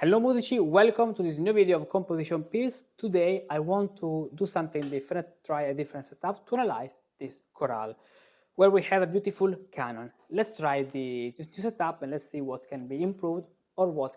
Hello musici, welcome to this new video of composition piece. Today I want to do something different, try a different setup to analyze this chorale, where we have a beautiful canon. Let's try this new setup and let's see what can be improved or what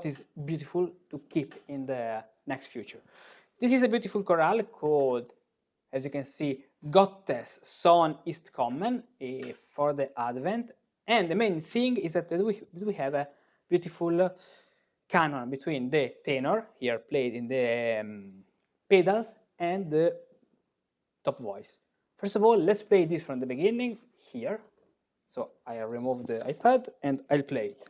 is beautiful to keep in the next future. This is a beautiful chorale called, as you can see, Gottes Son ist kommen for the Advent, and the main thing is that we have a beautiful canon between the tenor, here played in the pedals, and the top voice. First of all, let's play this from the beginning here. So I remove the iPad and I'll play it.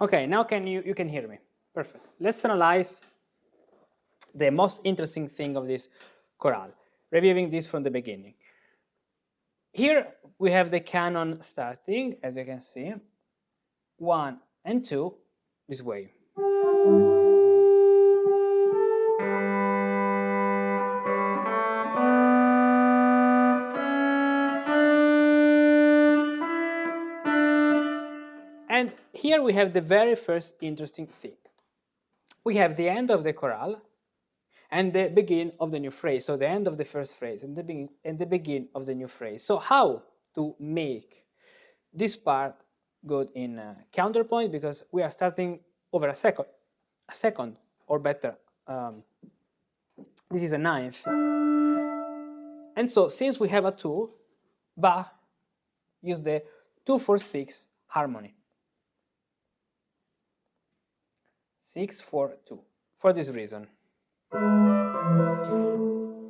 Okay, now you can hear me. Perfect. Let's analyze the most interesting thing of this chorale, reviewing this from the beginning. Here we have the canon starting, as you can see, 1 and 2 this way. And here we have the very first interesting thing. We have the end of the chorale and the begin of the new phrase. So the end of the first phrase and the begin of the new phrase. So how to make this part good in counterpoint? Because we are starting over a second, or better, this is a ninth. And so since we have a 2, Bach used the 2-4-6 harmony. 6-4-2, for this reason.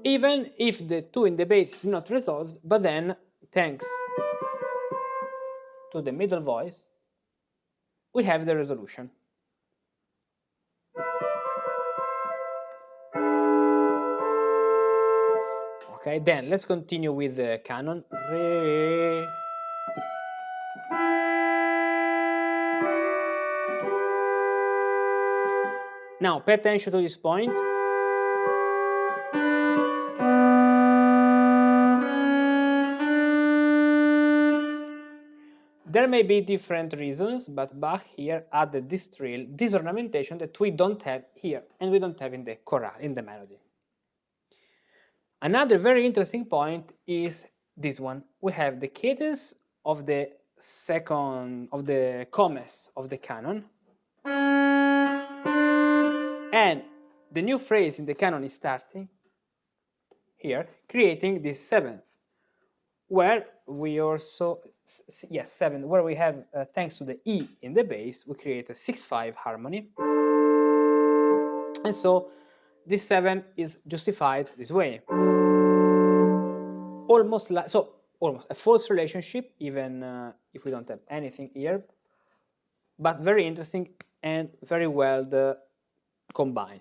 Even if the 2 in the bass is not resolved, but then, thanks to the middle voice, we have the resolution. Okay, then let's continue with the canon. Re. Now, pay attention to this point. There may be different reasons, but Bach here added this trill, this ornamentation that we don't have here, and we don't have in the chorale, in the melody. Another very interesting point is this one. We have the cadence of the comes of the canon, and the new phrase in the canon is starting here, creating this 7th, where we also, yes, 7, where we have, thanks to the E in the bass, we create a 6-5 harmony. And so this 7 is justified this way. Almost a false relationship, even if we don't have anything here, but very interesting and very well combined.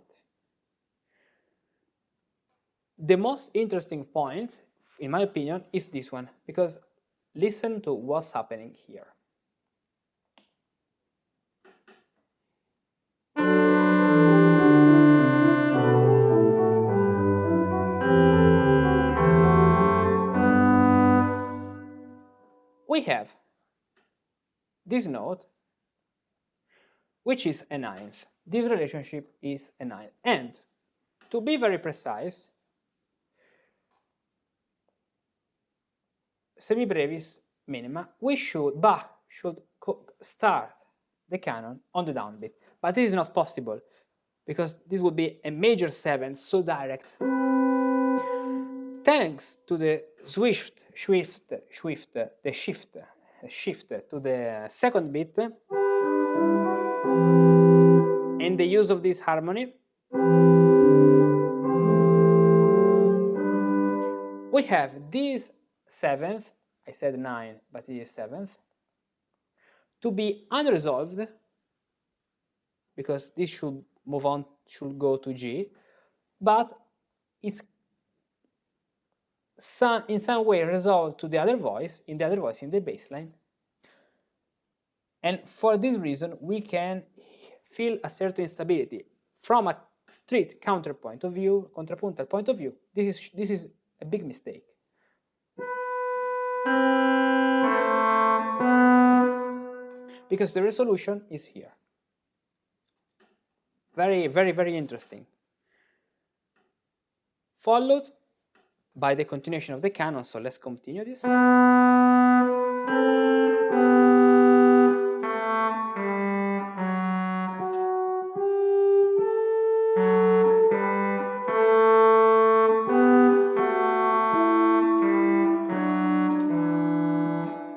The most interesting point, in my opinion, is this one, because listen to what's happening here. we have this note, which is a ninth. This relationship is a ninth. And to be very precise, semibrevis minima, Bach should start the canon on the downbeat. But this is not possible, because this would be a major seventh, so direct. Thanks to the shift to the second beat and the use of this harmony, we have this seventh, I said 9, but it is 7th, to be unresolved, because this should move on, should go to G, but it's in some way resolved to the other voice, in the bass line. And for this reason, we can feel a certain stability. From a strict contrapuntal point of view, this is a big mistake. Because the resolution is here. Very, very, very interesting. Followed by the continuation of the canon, so let's continue this.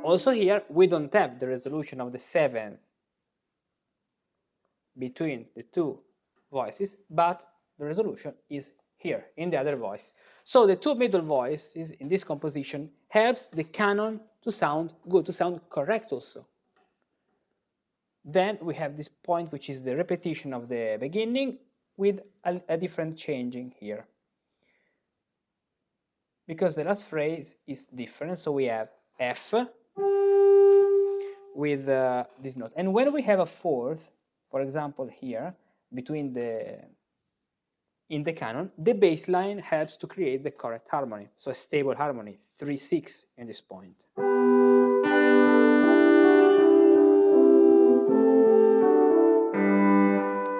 Also here, we don't have the resolution of the 7th between the two voices, but the resolution is here in the other voice. So the two middle voices in this composition helps the canon to sound good, to sound correct also. Then we have this point, which is the repetition of the beginning with a different changing here. Because the last phrase is different, so we have F with this note. And when we have a fourth, for example here, in the canon, the bass line helps to create the correct harmony, so a stable harmony, 3/6 in this point.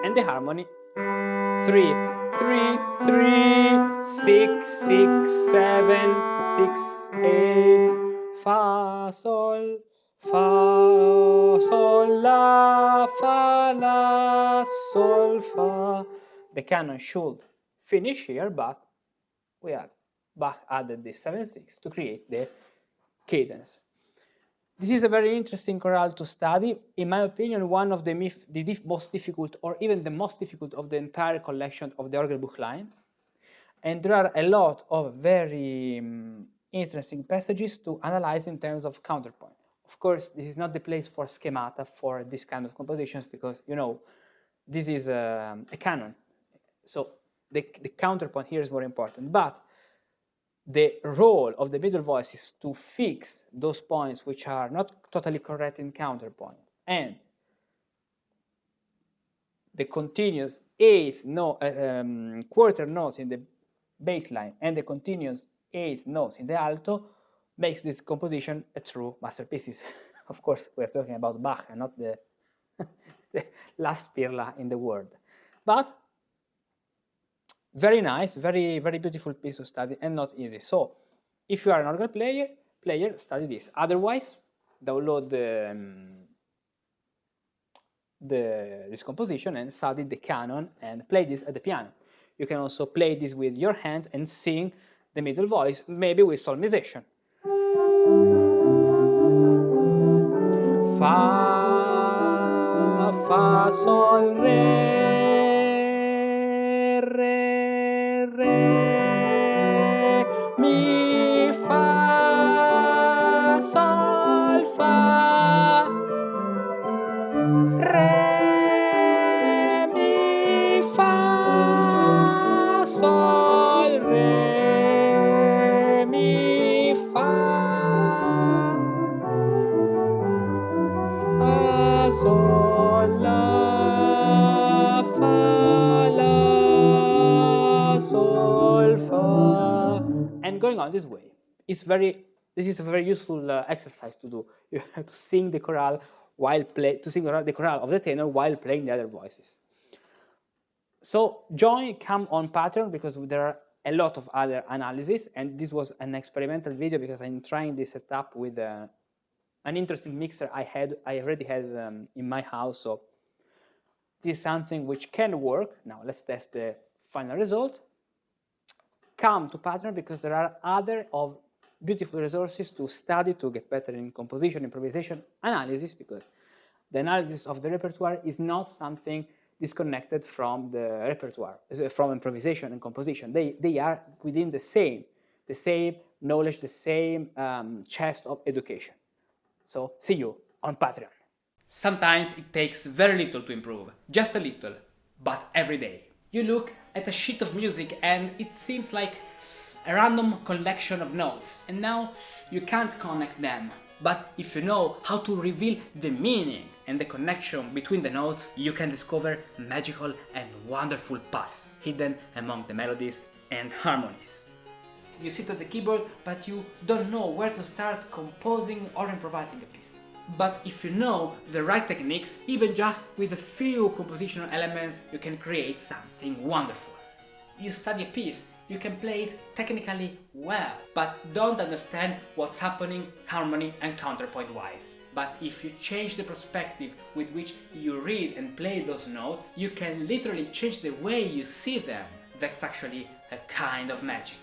And the harmony 3, 3, 3, 6, 6, 7, 6, 8, Fa, Sol, La, Sol, Fa. The canon should finish here, but we have Bach added this 7/6 to create the cadence. This is a very interesting chorale to study. In my opinion, one of the most difficult, or even the most difficult of the entire collection of the organ book line. And there are a lot of very interesting passages to analyze in terms of counterpoint. Of course, this is not the place for schemata for this kind of compositions, because, you know, this is a canon. So the counterpoint here is more important. But the role of the middle voice is to fix those points which are not totally correct in counterpoint. And the continuous quarter notes in the bass line and the continuous eighth notes in the alto makes this composition a true masterpiece. Of course, we're talking about Bach and not the last pirla in the world. But very nice, very, very beautiful piece to study, and not easy. So if you are an organ player, study this. Otherwise, download this composition and study the canon and play this at the piano. You can also play this with your hand and sing the middle voice, maybe with solmization. Fa, Fa, Sol, Re, Re, Re, Mi, Fa, Sol, Fa, Re, Mi, Fa, Sol, Re, Mi, Fa, Fa, Sol, La, Fa, La, Sol, Fa, and going on this way. It's very This is a very useful exercise to do. You have to sing the chorale while the chorale of the tenor while playing the other voices. So join come on pattern because there are a lot of other analyses, and this was an experimental video because I'm trying this setup with an interesting mixer I already had in my house. So this is something which can work. Now let's test the final result. Come to pattern because there are other of beautiful resources to study to get better in composition, improvisation, analysis, because the analysis of the repertoire is not something disconnected from the repertoire, from improvisation and composition. They are within the same knowledge, the same chest of education. So see you on Patreon. Sometimes it takes very little to improve, just a little, but every day. You look at a sheet of music and it seems like a random collection of notes, and now you can't connect them. But if you know how to reveal the meaning and the connection between the notes, you can discover magical and wonderful paths hidden among the melodies and harmonies. You sit at the keyboard, but you don't know where to start composing or improvising a piece. But if you know the right techniques, even just with a few compositional elements, you can create something wonderful. You study a piece, you can play it technically well, but don't understand what's happening harmony and counterpoint wise. But if you change the perspective with which you read and play those notes, you can literally change the way you see them. That's actually a kind of magic.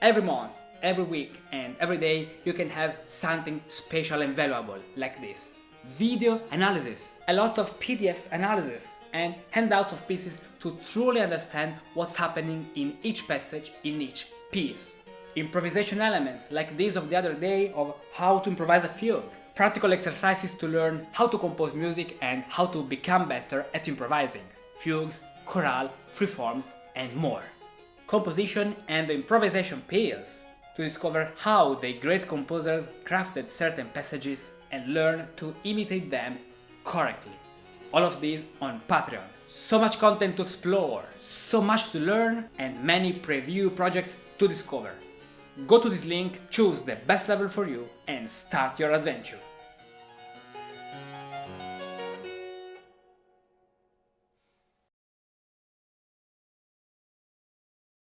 Every month, every week and every day you can have something special and valuable like this. Video analysis, a lot of PDFs analysis and handouts of pieces to truly understand what's happening in each passage, in each piece. Improvisation elements like this of the other day of how to improvise a fugue. Practical exercises to learn how to compose music and how to become better at improvising. Fugues, chorale, freeforms and more. Composition and improvisation pills to discover how the great composers crafted certain passages and learn to imitate them correctly. All of this on Patreon. So much content to explore, so much to learn, and many preview projects to discover. Go to this link, choose the best level for you, and start your adventure.